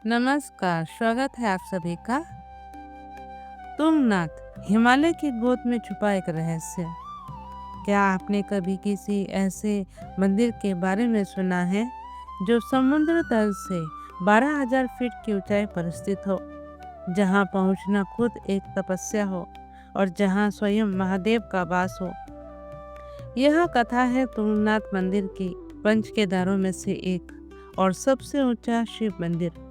नमस्कार, स्वागत है आप सभी का। तुंगनाथ हिमालय की गोद में छुपा एक रहस्य। क्या आपने कभी किसी ऐसे मंदिर के बारे में सुना है जो समुद्र तल से 12,000 फीट की ऊंचाई पर स्थित हो, जहां पहुंचना खुद एक तपस्या हो और जहां स्वयं महादेव का वास हो? यह कथा है तुंगनाथ मंदिर की पंच केदारों में से एक और सबसे ऊंचा शिव मंदिर।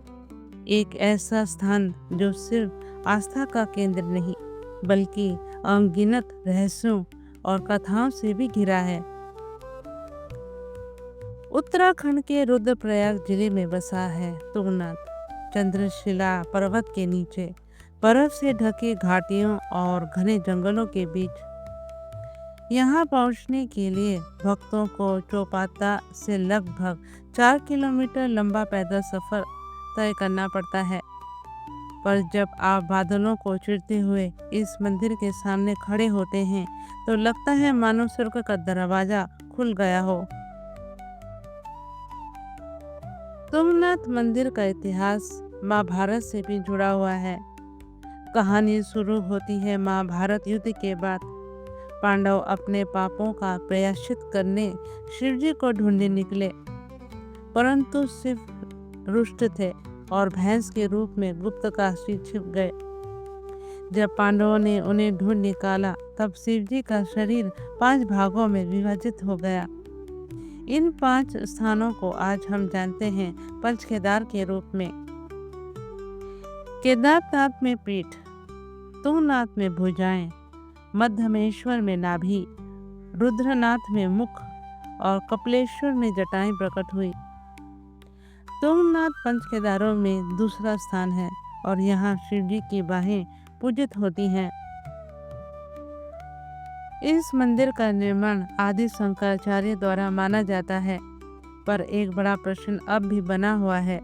एक ऐसा स्थान जो सिर्फ आस्था का केंद्र नहीं, बल्कि अनगिनत रहस्यों और कथाओं से भी घिरा है। उत्तराखंड के रुद्रप्रयाग जिले में बसा है तुंगनाथ। चंद्रशिला पर्वत के नीचे बर्फ से ढके घाटियों और घने जंगलों के बीच यहाँ पहुँचने के लिए भक्तों को चौपाता से लगभग 4 किलोमीटर लंबा पैदल सफर तय करना पड़ता है। पर जब आप बादलों को चीरते हुए इस मंदिर के सामने खड़े होते हैं तो लगता है मानो स्वर्ग का दरवाजा खुल गया हो। तुंगनाथ मंदिर का इतिहास महाभारत से भी जुड़ा हुआ है। कहानी शुरू होती है महाभारत युद्ध के बाद। पांडव अपने पापों का प्रायश्चित करने शिवजी को ढूंढने निकले, परंतु सिर्फ रुष्ट थे और भैंस के रूप में गुप्तकाशी छिप गए। जब पांडवों ने उन्हें ढूंढ निकाला तब शिवजी का शरीर 5 भागों में विभाजित हो गया। इन 5 स्थानों को आज हम जानते हैं पंच केदार के रूप में। केदारनाथ में पीठ, तुंगनाथ में भुजाएं, मध्यमेश्वर में नाभि, रुद्रनाथ में मुख और कपिलेश्वर में जटाएं प्रकट हुई। तुंगनाथ पंच केदारों में दूसरा स्थान है और यहाँ शिवजी की बाहें पूजित होती हैं। इस मंदिर का निर्माण आदि शंकराचार्य द्वारा माना जाता है, पर एक बड़ा प्रश्न अब भी बना हुआ है।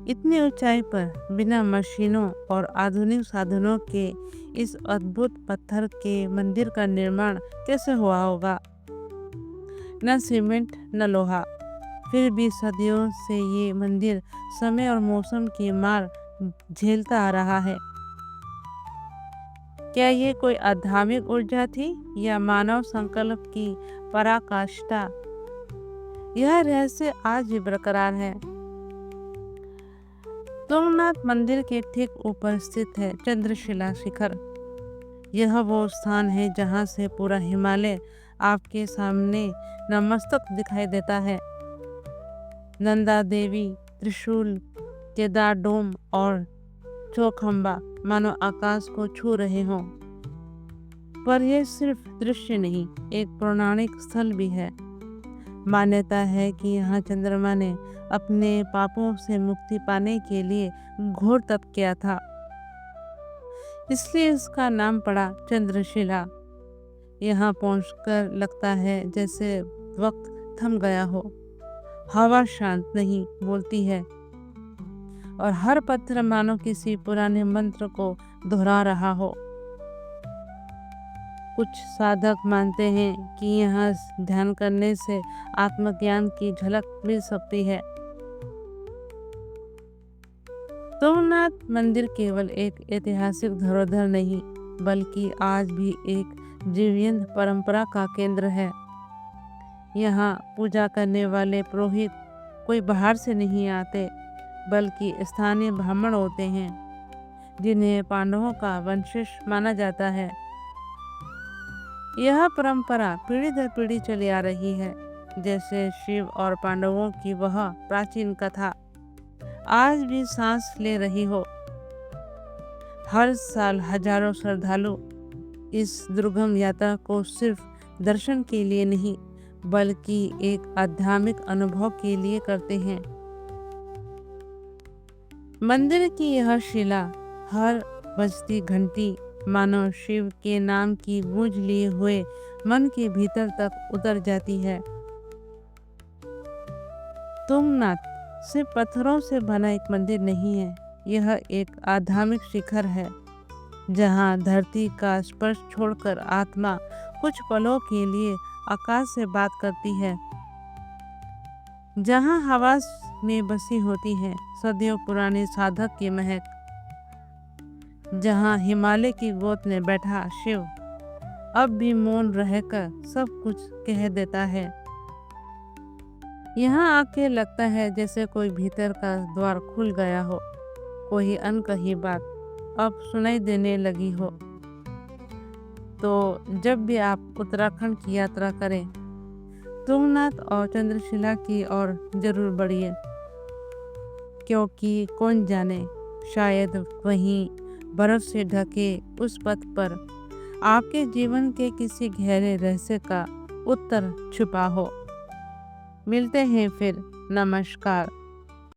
इतनी ऊंचाई पर बिना मशीनों और आधुनिक साधनों के इस अद्भुत पत्थर के मंदिर का निर्माण कैसे हुआ होगा? न सीमेंट न लोहा, फिर भी सदियों से ये मंदिर समय और मौसम की मार झेलता आ रहा है। क्या ये कोई आध्यात्मिक ऊर्जा थी या मानव संकल्प की पराकाष्ठा? यह रहस्य आज भी बरकरार है। तुंगनाथ मंदिर के ठीक ऊपर स्थित है चंद्रशिला शिखर। यह वो स्थान है जहाँ से पूरा हिमालय आपके सामने नतमस्तक दिखाई देता है। नंदा देवी, त्रिशूल, केदार डोम और चौखंबा मानो आकाश को छू रहे हों। पर यह सिर्फ दृश्य नहीं, एक पौराणिक स्थल भी है। मान्यता है कि यहाँ चंद्रमा ने अपने पापों से मुक्ति पाने के लिए घोर तप किया था, इसलिए इसका नाम पड़ा चंद्रशिला। यहाँ पहुंचकर लगता है जैसे वक्त थम गया हो। हवा शांत नहीं बोलती है और हर पत्थर मानो किसी पुराने मंत्र को दोहरा रहा हो। कुछ साधक मानते हैं कि यहाँ ध्यान करने से आत्मज्ञान की झलक मिल सकती है। तुंगनाथ मंदिर केवल एक ऐतिहासिक धरोहर नहीं, बल्कि आज भी एक जीवंत परंपरा का केंद्र है। यहाँ पूजा करने वाले पुरोहित कोई बाहर से नहीं आते, बल्कि स्थानीय ब्राह्मण होते हैं, जिन्हें पांडवों का वंशज माना जाता है। यह परंपरा पीढ़ी दर पीढ़ी चली आ रही है, जैसे शिव और पांडवों की वह प्राचीन कथा आज भी सांस ले रही हो। हर साल हजारों श्रद्धालु इस दुर्गम यात्रा को सिर्फ दर्शन के लिए नहीं, बल्कि एक आध्यात्मिक अनुभव के लिए करते हैं। मंदिर की यह शिला, हर बजती घंटी मानो शिव के नाम की गूंज लिए हुए मन के भीतर तक उतर जाती है। तुंगनाथ सिर्फ पत्थरों से बना एक मंदिर नहीं है, यह एक आध्यात्मिक शिखर है, जहाँ धरती का स्पर्श छोड़कर आत्मा कुछ पलों के लिए आकाश से बात करती है, जहाँ हवा में बसी होती है सदियों पुरानी साधक की महक। जहाँ हिमालय की गोद में बैठा शिव अब भी मौन रहकर सब कुछ कह देता है। यहाँ आके लगता है जैसे कोई भीतर का द्वार खुल गया हो, कोई अनकही बात अब सुनाई देने लगी हो। तो जब भी आप उत्तराखंड की यात्रा करें, तुंगनाथ और चंद्रशिला की ओर जरूर बढ़िए, क्योंकि कौन जाने शायद वहीं बर्फ से ढके उस पथ पर आपके जीवन के किसी गहरे रहस्य का उत्तर छुपा हो। मिलते हैं फिर। नमस्कार।